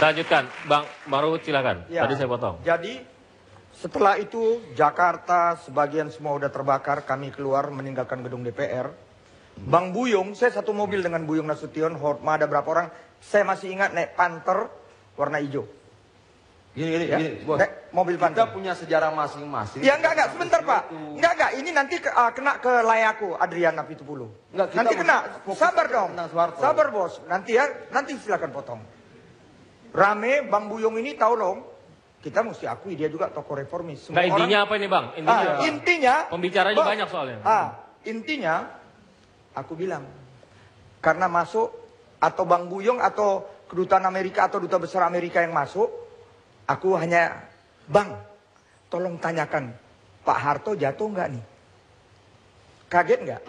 Kita lanjutkan, Bang Ruhut silakan. Ya, Tadi saya potong. Jadi setelah itu Jakarta sebagian semua udah terbakar, kami keluar meninggalkan gedung DPR. Bang Buyung, saya satu mobil dengan Buyung Nasution, Horma ada berapa orang, saya masih ingat naik Panther warna hijau. Gini, Bos. Naik mobil Kita Panther. punya sejarah masing-masing. Ya enggak, sebentar Pak. Enggak, ini nanti kena ke layakku, Adriana Pitupulu. Enggak, kita Nanti kena, fokus sabar dong. tentang Soeharto. Sabar bos, nanti ya, nanti silakan potong. Rame, Bang Buyung ini tahu dong, kita mesti akui dia juga tokoh reformis. Semua Nggak, intinya apa ini Bang? Intinya, pembicaranya Bos, banyak soalnya. Intinya, aku bilang, karena masuk, atau Bang Buyung, atau kedutaan Amerika, atau duta besar Amerika yang masuk, aku hanya, Bang, tolong tanyakan, Pak Harto jatuh nggak nih? Kaget nggak?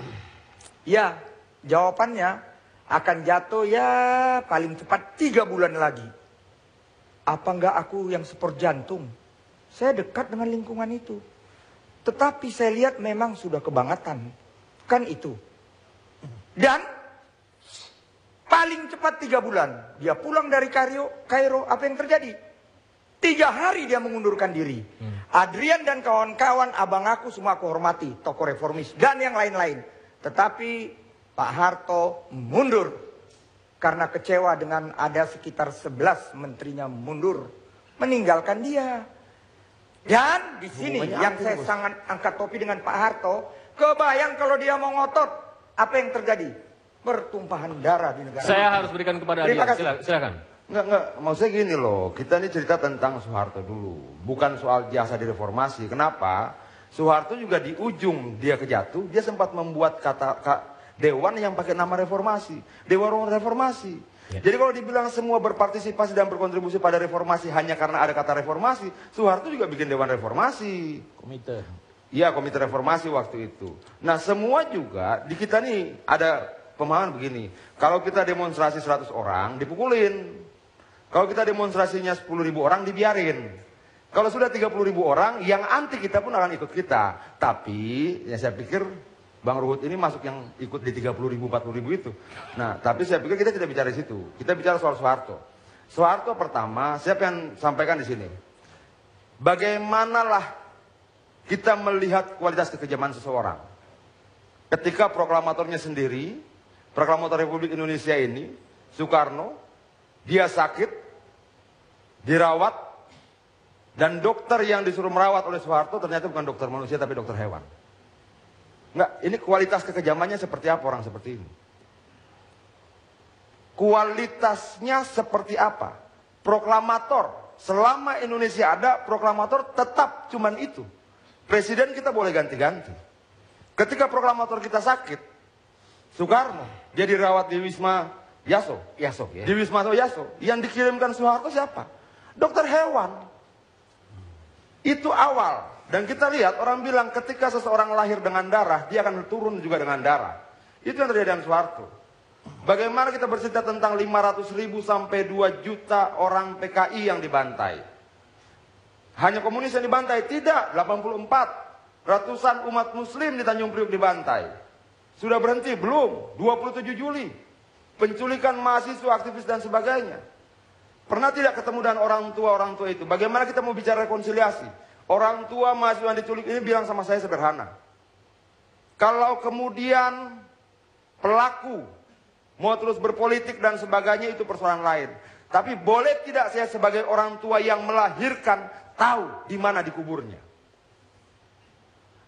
Ya, jawabannya akan jatuh ya paling cepat 3 bulan lagi. Apa enggak aku yang seperjantung? Saya dekat dengan lingkungan itu. Tetapi saya lihat memang sudah kebangetan. Kan itu. Dan paling cepat 3 bulan. Dia pulang dari Kairo. Apa yang terjadi? 3 hari dia mengundurkan diri. Adrian dan kawan-kawan, abang aku semua aku hormati. Tokoh reformis dan yang lain-lain. Tetapi Pak Harto mundur. Karena kecewa dengan ada sekitar 11 menterinya mundur. Meninggalkan dia. Dan di sini yang saya sangat angkat topi dengan Pak Harto. Kebayang kalau dia mau ngotot. Apa yang terjadi? Pertumpahan darah di negara. Saya harus berikan kepada Terima Adrian. kasih. Silakan. Enggak, maksudnya gini loh, kita ini cerita tentang Soeharto dulu, bukan soal jasa di reformasi. Kenapa? Soeharto juga di ujung dia kejatuh, dia sempat membuat dewan yang pakai nama reformasi, Dewan Reformasi. Ya. Jadi kalau dibilang semua berpartisipasi dan berkontribusi pada reformasi hanya karena ada kata reformasi, Soeharto juga bikin Dewan Reformasi. Komite. Iya, komite reformasi waktu itu. Nah, semua juga di kita nih ada pemahaman begini, kalau kita demonstrasi 100 orang dipukulin. Kalau kita demonstrasinya 10.000 orang dibiarin. Kalau sudah 30.000 orang yang anti kita pun akan ikut kita. Tapi ya saya pikir Bang Ruhut ini masuk yang ikut di 30.000, 40.000 itu. Nah, tapi saya pikir kita tidak bicara di situ. Kita bicara soal Soeharto. Soeharto pertama, saya pengen sampaikan di sini. Bagaimanalah kita melihat kualitas kekejaman seseorang. Ketika proklamatornya sendiri, proklamator Republik Indonesia ini, Soekarno, dia sakit, dirawat, dan dokter yang disuruh merawat oleh Soeharto ternyata bukan dokter manusia tapi dokter hewan. Enggak, ini kualitas kekejamannya seperti apa orang seperti ini? Kualitasnya seperti apa? Proklamator, selama Indonesia ada, proklamator tetap cuman itu. Presiden kita boleh ganti-ganti. Ketika proklamator kita sakit, Soekarno, dia dirawat di Wisma Yaso, ya. Di Wisma Yaso, yang dikirimkan Soeharto siapa? Dokter hewan. Itu awal. Dan kita lihat orang bilang ketika seseorang lahir dengan darah, dia akan turun juga dengan darah. Itu yang terjadi dengan Soeharto. Bagaimana kita bercerita tentang 500.000 sampai 2 juta orang PKI yang dibantai. Hanya komunis yang dibantai? Tidak, 84. Ratusan umat muslim di Tanjung Priuk dibantai. Sudah berhenti? Belum. 27 Juli. Penculikan mahasiswa, aktivis dan sebagainya. Pernah tidak ketemu dengan orang tua itu? Bagaimana kita mau bicara rekonsiliasi? Orang tua mahasiswa yang diculik ini bilang sama saya sederhana. Kalau kemudian pelaku mau terus berpolitik dan sebagainya itu persoalan lain. Tapi boleh tidak saya sebagai orang tua yang melahirkan tahu di mana dikuburnya?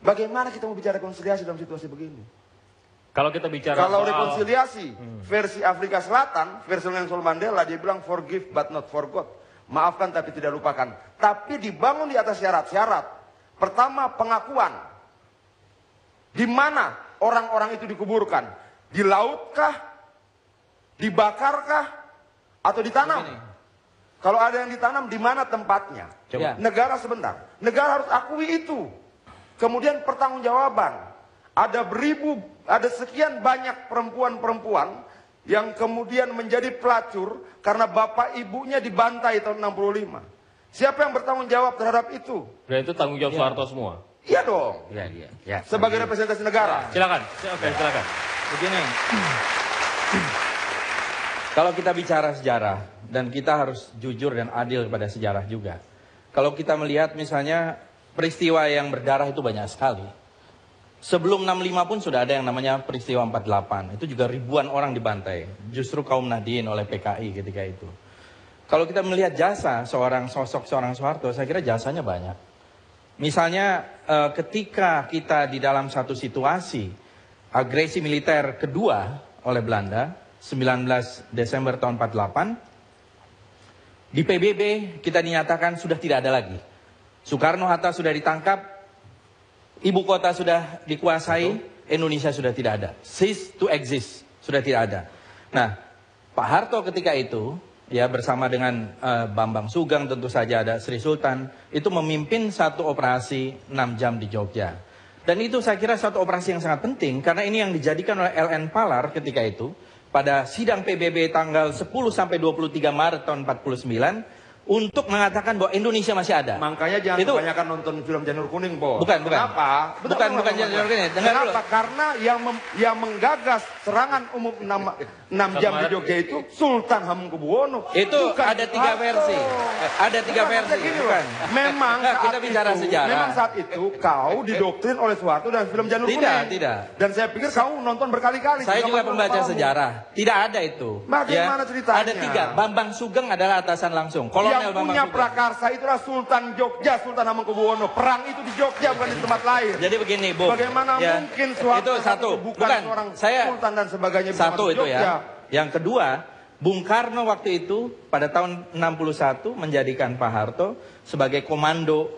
Bagaimana kita mau bicara rekonsiliasi dalam situasi begini? Kalau kita bicara soal rekonsiliasi versi Afrika Selatan, versi Nelson Mandela, dia bilang forgive but not forgot. Maafkan tapi tidak lupakan. Tapi dibangun di atas syarat-syarat. Pertama, pengakuan. Di mana orang-orang itu dikuburkan? Di lautkah? Dibakarkah? Atau ditanam? Kalau ada yang ditanam, di mana tempatnya? Coba. Negara sebentar. Negara harus akui itu. Kemudian pertanggungjawaban. Ada sekian banyak perempuan-perempuan yang kemudian menjadi pelacur karena bapak ibunya dibantai tahun 65. Siapa yang bertanggung jawab terhadap itu? Dan itu tanggung jawab Soeharto semua. Iya dong. Iya. Sebagai representasi negara. Silakan. Oke, silakan. Begini. Kalau kita bicara sejarah, dan kita harus jujur dan adil kepada sejarah juga. Kalau kita melihat misalnya peristiwa yang berdarah itu banyak sekali. Sebelum 65 pun sudah ada yang namanya peristiwa 48. Itu juga ribuan orang dibantai. Justru kaum Nahdien oleh PKI ketika itu. Kalau kita melihat jasa seorang Soeharto, saya kira jasanya banyak. Misalnya ketika kita di dalam satu situasi agresi militer kedua oleh Belanda, 19 Desember tahun 48, di PBB kita dinyatakan sudah tidak ada lagi. Soekarno-Hatta sudah ditangkap, ibu kota sudah dikuasai, Indonesia sudah tidak ada. Cease to exist, sudah tidak ada. Nah, Pak Harto ketika itu, ya bersama dengan Bambang Sugeng, tentu saja ada Sri Sultan, itu memimpin satu operasi 6 jam di Jogja. Dan itu saya kira satu operasi yang sangat penting, karena ini yang dijadikan oleh LN Palar ketika itu, pada sidang PBB tanggal 10 sampai 23 Maret tahun 49, untuk mengatakan bahwa Indonesia masih ada. Makanya jangan itu, kebanyakan nonton film Janur Kuning, Bo. Bukan. Kenapa? Bukan Janur Kuning. Kenapa? Karena yang menggagas serangan umum 6 jam di Jogja itu Sultan Hamengkubuwono. Itu ada 3 versi. Ada 3 versi. Bukan. Memang kita bicara sejarah. Memang saat itu kau didoktrin oleh Soeharto dan film Janur Kuning. Tidak. Dan saya pikir kau nonton berkali-kali. Saya juga pembaca sejarah. Tidak ada itu. Bagaimana ceritanya? Ada 3. Bambang Sugeng adalah atasan langsung. Yang punya prakarsa itulah Sultan Jogja, Sultan Hamengkubuwono. Perang itu di Jogja, bukan di tempat lain. Jadi begini, Bu. Bagaimana mungkin Soeharto itu satu, bukan seorang Sultan dan sebagainya. Satu itu ya. Yang kedua, Bung Karno waktu itu pada tahun 61 menjadikan Pak Harto sebagai komando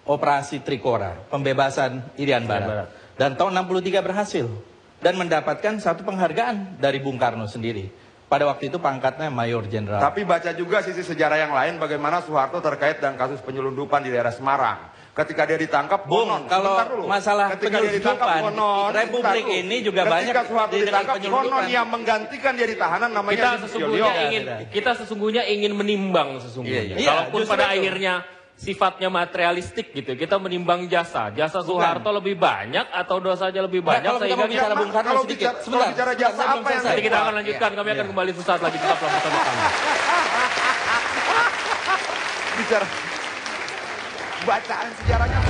operasi Trikora, pembebasan Irian Barat. Dan tahun 63 berhasil. Dan mendapatkan satu penghargaan dari Bung Karno sendiri. Pada waktu itu pangkatnya Mayor Jenderal. Tapi baca juga sisi sejarah yang lain bagaimana Soeharto terkait dengan kasus penyelundupan di daerah Semarang. Ketika dia ditangkap, Bung, kalau masalah penyelundupan, Republik ini juga banyak ditangkap konon yang menggantikan dia di tahanan namanya kita sesungguhnya ingin menimbang sesungguhnya. Kalaupun pada akhirnya sifatnya materialistik gitu, kita menimbang jasa Soeharto lebih banyak atau dosanya lebih banyak. Kalau kita bicara Bung Karno sedikit, sebentar. Bicara jasa apa yang nanti kita akan lanjutkan, kami akan kembali sesaat lagi tetap bersama kami. Bicara bacaan sejarahnya